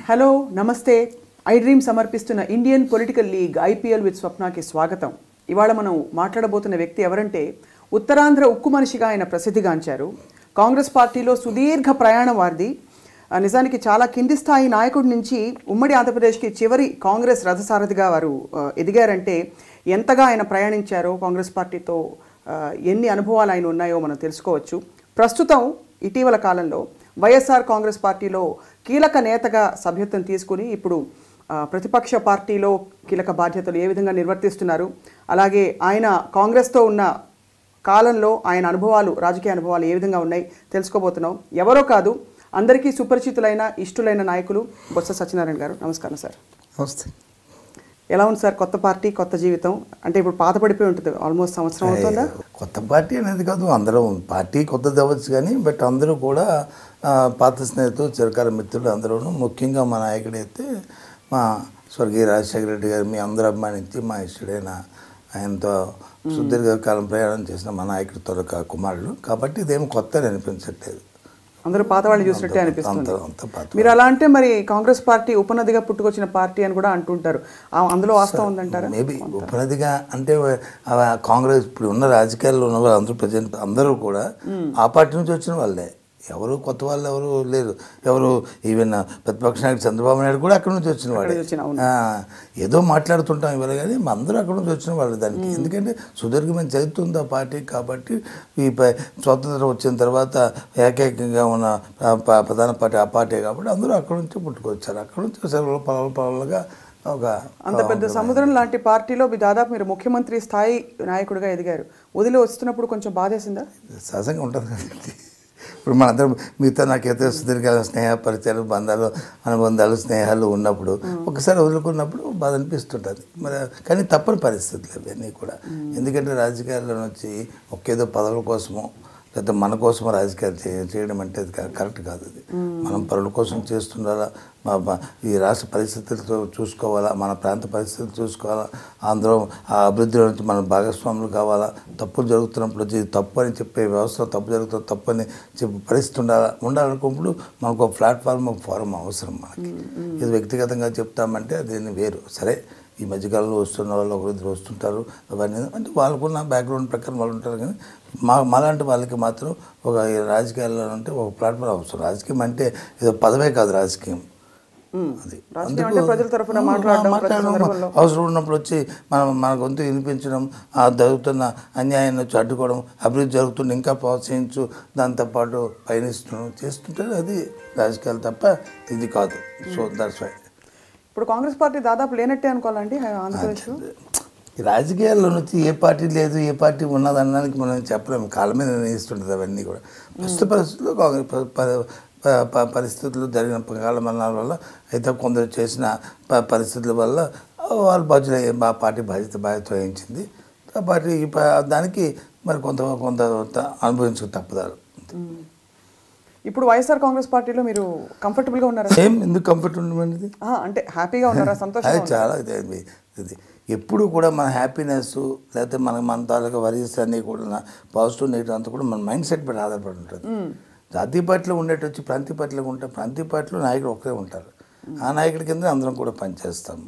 Hello నమస్తే. I dream సమర్పిస్తున్న Indian political league IPL with స్వప్నకి స్వాగతం. ఇవాళ మనం మాట్లాడబోతున్న వ్యక్తి ఎవరంటే ఉత్తరాంధ్ర ఉక్కు మనిషిగా ఆయన ప్రసిద్ధిగాంచారు. కాంగ్రెస్ పార్టీలో సుదీర్ఘ ప్రయాణం వారిది. నిజానికి చాలా కింది స్థాయి నాయకుడి నుంచి ఉమ్మడి ఆంధ్రప్రదేశ్కి చివరి కాంగ్రెస్ రథసారథిగా వారు ఎదిగారంటే ఎంతగా ఆయన ప్రయాణించారో, కాంగ్రెస్ పార్టీతో ఎన్ని అనుభవాలు ఆయన ఉన్నాయో మనం తెలుసుకోవచ్చు. ప్రస్తుతం ఇటీవల కాలంలో వైఎస్ఆర్ కాంగ్రెస్ పార్టీలో కీలక నేతగా సభ్యత్వం తీసుకుని ఇప్పుడు ప్రతిపక్ష పార్టీలో కీలక బాధ్యతలు ఏ విధంగా నిర్వర్తిస్తున్నారు, అలాగే ఆయన కాంగ్రెస్తో ఉన్న కాలంలో ఆయన అనుభవాలు, రాజకీయ అనుభవాలు ఏ విధంగా ఉన్నాయి తెలుసుకోబోతున్నాం. ఎవరో కాదు, అందరికీ సుపరిచితులైన ఇష్టలైన నాయకులు బొత్స సత్యనారాయణ గారు. నమస్కారం సార్. నమస్తే. ఎలా ఉంది సార్ కొత్త పార్టీ, కొత్త జీవితం? అంటే ఇప్పుడు పాత పడిపోయి ఉంటుంది, ఆల్మోస్ట్ సంవత్సరం అవుతుందా? కొత్త పార్టీ అనేది కాదు, అందరూ పార్టీ కొత్తది అవ్వచ్చు కానీ బట్ అందరూ కూడా పాత స్నేహితులు, చిరకాల మిత్రులు అందరూ. ముఖ్యంగా మా నాయకుడైతే మా స్వర్గీయ రాజశేఖర రెడ్డి గారు, మీ అందరూ అభిమానించి మా ఇష్టడైన ఆయనతో సుదీర్ఘకాలం ప్రయాణం చేసిన మా నాయకుడి త్వరక కుమారుడు కాబట్టి ఇదేం కొత్త అనిపించట్లేదు. అందరూ పాత వాళ్ళు చూసినట్టే అనిపిస్తుంది. మీరు అలా అంటే మరి కాంగ్రెస్ పార్టీ ఉపనదిగా పుట్టుకొచ్చిన పార్టీ అని కూడా అంటుంటారు, అందులో వాస్తవం ఉందంటారా? మేబీ ఉపనదిగా అంటే కాంగ్రెస్ ఇప్పుడు ఉన్న రాజకీయాల్లో ఉన్న వాళ్ళు అందరూ ప్రజెంట్ అందరూ కూడా ఆ పార్టీ నుంచి వచ్చిన వాళ్ళే. ఎవరు కొత్త వాళ్ళు ఎవరు లేరు. ఎవరు ఈవెన్ ప్రతిపక్ష నాయకుడు చంద్రబాబు నాయుడు కూడా అక్కడ నుంచి వచ్చిన వాడే. ఏదో మాట్లాడుతుంటాం ఇవాళ కానీ అందరూ అక్కడ నుంచి వచ్చిన వాళ్ళు. దానికి ఎందుకంటే సుదీర్ఘమైన చరిత్ర ఉంది ఆ పార్టీ. కాబట్టి ఈ స్వాతంత్రం వచ్చిన తర్వాత ఏకైకంగా ఉన్న ప్రధాన పార్టీ ఆ పార్టీ కాబట్టి అందరూ అక్కడ నుంచి పుట్టుకొచ్చారు. అక్కడ నుంచి పొలలుగా ఒక అంత పెద్ద సముద్రం లాంటి పార్టీలో దాదాపు మీరు ముఖ్యమంత్రి స్థాయి నాయకుడిగా ఎదిగారు. వదిలి వస్తున్నప్పుడు కొంచెం బాధేసిందా? సహజంగా ఉంటుంది కదండి. ఇప్పుడు మనందరం మిగతా నాకైతే సుదీర్ఘకాల స్నేహ పరిచయాలు, బంధాలు, అనుబంధాలు, స్నేహాలు ఉన్నప్పుడు ఒకసారి వదులుకున్నప్పుడు బాధ అనిపిస్తుంటుంది. మరి కానీ తప్పని పరిస్థితులు ఇవన్నీ కూడా. ఎందుకంటే రాజకీయాల్లో వచ్చి ఒకేదో పదవుల కోసమో లేకపోతే మన కోసం రాజకీయాలు చేయడం అంటే అది కరెక్ట్ కాదు. అది మనం పరుల కోసం చేస్తుండాలా, ఈ రాష్ట్ర పరిస్థితులతో చూసుకోవాలా, మన ప్రాంత పరిస్థితులు చూసుకోవాలా, ఆంధ్ర ఆ అభివృద్ధిలో నుంచి మనం భాగస్వాములు కావాలా. తప్పులు జరుగుతున్నప్పుడు వచ్చి తప్పు అని చెప్పే వ్యవస్థలో తప్పు జరుగుతుంది తప్పు అని చెప్పి పరిస్థితి ఉండాలనుకున్నప్పుడు మనకు ఒక ప్లాట్ఫామ్, ఒక ఫోరం అవసరం మనకి. ఇది వ్యక్తిగతంగా చెప్తామంటే అది వేరు. సరే, ఈ మధ్యకాలంలో వస్తున్న వాళ్ళు ఒకరిద్దరు వస్తుంటారు, అవన్నీ అంటే వాళ్ళకున్న బ్యాక్గ్రౌండ్ ప్రకారం వాళ్ళు ఉంటారు. కానీ మాలాంటి వాళ్ళకి మాత్రం ఒక రాజకీయాల్లో అంటే ఒక ప్లాట్ఫామ్ అవసరం. రాజకీయం అంటే ఏదో పదవే కాదు రాజకీయం. అది అవసరం ఉన్నప్పుడు వచ్చి మన గొంతు వినిపించడం, జరుగుతున్న అన్యాయాన్ని వచ్చి అడ్డుకోవడం, అభివృద్ధి జరుగుతుంది ఇంకా ప్రోత్సహించు, దాంతోపాటు పయనిస్తున్నాం చేస్తుంటే అది రాజకీయాలు తప్ప ఇది కాదు. So that's why. ఇప్పుడు కాంగ్రెస్ పార్టీ దాదాపు లేనట్టే అనుకోవాలండి ఆంధ్రప్రదేశ్లో. రాజకీయాల్లో నుంచి ఏ పార్టీ లేదు, ఏ పార్టీ ఉన్నదనడానికి మనం చెప్పలేము. కాలం మీద నిర్ణయిస్తుంటుంది అవన్నీ కూడా. ప్రస్తుత పరిస్థితుల్లో కాంగ్రెస్ పరిస్థితులు జరిగిన కాలమరణాల వల్ల అయితే కొందరు చేసిన పరిస్థితుల వల్ల వాళ్ళ బాధ్యత పార్టీ బాధ్యత వహించింది. ఆ పార్టీ దానికి మరి కొంత అనుభవించక తప్పదారు. ఇప్పుడు వైఎస్ఆర్ కాంగ్రెస్ పార్టీలో మీరు కంఫర్టబుల్గా ఉన్నారా? సేమ్ ఎందుకు కంఫర్టబుల్ అనేది అంటే హ్యాపీగా ఉన్నారా? సంతోషం? అది చాలా ఇది ఎప్పుడు కూడా మన హ్యాపీనెస్ లేకపోతే మన తాలూకా వరీస్ అన్నీ కూడా పాజిటివ్ నెగిటివ్ అంతా కూడా మన మైండ్ సెట్ పైన ఆధారపడి ఉంటుంది. జాతీయ పార్టీలో ఉండేటి వచ్చి ప్రాంతీయ పార్టీలో ఉంటాం. ప్రాంతీయ పార్టీలో నాయకుడు ఒక్కరే ఉంటారు. ఆ నాయకుడి కింద అందరం కూడా పనిచేస్తాం.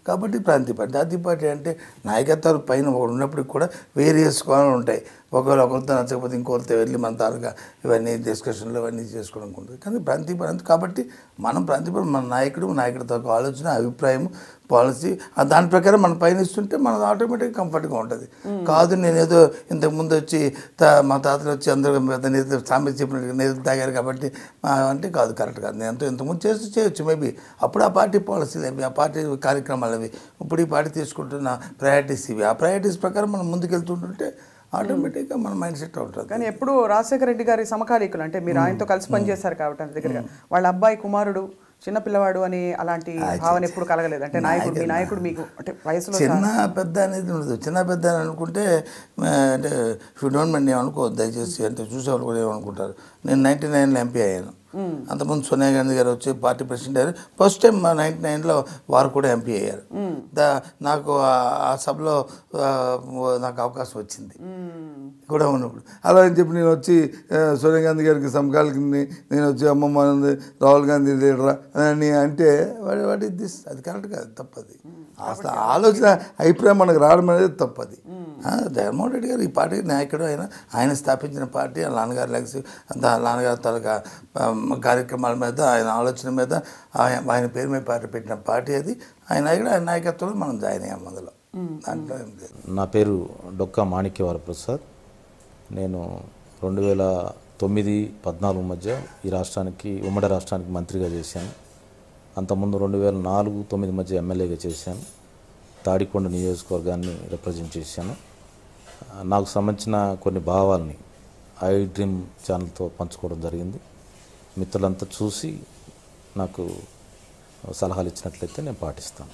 కాబట్టి ప్రాంతీయ పార్టీ. జాతీయ పార్టీ అంటే నాయకత్వాలు పైన ఒకడు ఉన్నప్పటికి కూడా వేరియస్ కోణాలు ఉంటాయి. ఒకరితో నచ్చకపోతే ఇంకొకరితో వెళ్ళి మన తాలూకా ఇవన్నీ డిస్కషన్లు అవన్నీ చేసుకోవడం ఉంటుంది. కానీ ప్రాంతీయ పార్టీ కాబట్టి మనం ప్రాంతీయ పార్టీ మన నాయకుడితో ఆలోచన, అభిప్రాయం, పాలసీ దాని ప్రకారం మనం పయనిస్తుంటే మనకు ఆటోమేటిక్గా కంఫర్ట్గా ఉంటుంది. కాదు నేనేదో ఇంతకుముందు వచ్చి మా తాతలు వచ్చి అందరూ పెద్ద నేతలు సామెత చెప్పినట్టు నేతలు తాగారు కాబట్టి అంటే కాదు, కరెక్ట్ కాదు. నేను ఇంతకుముందు చేయొచ్చు మేబీ. అప్పుడు ఆ పార్టీ పాలసీలు అవి, ఆ పార్టీ కార్యక్రమాలు అవి. ఇప్పుడు ఈ పార్టీ తీసుకుంటున్న ప్రయారిటీస్ ఇవి. ఆ ప్రయారిటీస్ ప్రకారం మనం ముందుకెళ్తుంటుంటే ఆటోమేటిక్గా మన మైండ్ సెట్ అవుతుంది. కానీ ఎప్పుడు రాజశేఖర రెడ్డి గారి సమకాలీకులు అంటే మీరు ఆయనతో కలిసి పనిచేశారు కాబట్టి అంత దగ్గరగా వాళ్ళ అబ్బాయి కుమారుడు చిన్నపిల్లవాడు అని అలాంటి భావన ఎప్పుడు కలగలేదు? అంటే నాయకుడు, మీ నాయకుడు మీకు అంటే వయసులో చిన్న పెద్ద అనేది ఉండదు. చిన్న పెద్ద అని అనుకుంటే అంటే ఇఫ్ యూ డోంట్ మైండ్ ఏమనుకోవద్దు దయచేసి. అంటే చూసేవాళ్ళు కూడా ఏమనుకుంటారు. నేను 99లో ఎంపీ అయ్యాను. అంతకుముందు సోనియా గాంధీ గారు వచ్చి పార్టీ ప్రెసిడెంట్ అయ్యారు. ఫస్ట్ టైం 99లో వారు కూడా ఎంపీ అయ్యారు. నాకు ఆ సభలో నాకు అవకాశం వచ్చింది కూడా ఉన్నప్పుడు. అలా అని చెప్పి నేను వచ్చి సోనియా గాంధీ గారికి సమకాలికి నేను వచ్చి అమ్మమ్మ రాహుల్ గాంధీ లీడరా అని అంటే వాట్ ఇస్ దిస్, అది కరెక్ట్ కాదు, తప్పది. అసలు ఆలోచన అభిప్రాయం మనకు రావడం అనేది తప్పది. జగన్మోహన్ రెడ్డి గారు ఈ పార్టీ నాయకుడు, ఆయన స్థాపించిన పార్టీ, నాన్నగారు లెగసీ, నాన్నగారు తాలూకా కార్యక్రమాల మీద, ఆయన ఆలోచన మీద, ఆయన పేరు మీద పార్టీ పెట్టిన పార్టీ అది. ఆయన నాయకత్వంలో మనం జాయిన్ అయ్యాం అందులో. దాంట్లో ఏం లేదు. నా పేరు డొక్కా మాణిక్యవర ప్రసాద్. నేను 2009-14 మధ్య ఈ రాష్ట్రానికి, ఉమ్మడి రాష్ట్రానికి మంత్రిగా చేశాను. అంతకుముందు 2004-9 మధ్య ఎమ్మెల్యేగా చేశాను. తాడికొండ నియోజకవర్గాన్ని రిప్రజెంట్ చేశాను. నాకు సంబంధించిన కొన్ని భావాల్ని ఐ డ్రీమ్ ఛానల్తో పంచుకోవడం జరిగింది. మిత్రులంతా చూసి నాకు సలహాలు ఇచ్చినట్లయితే నేను పాటిస్తాను.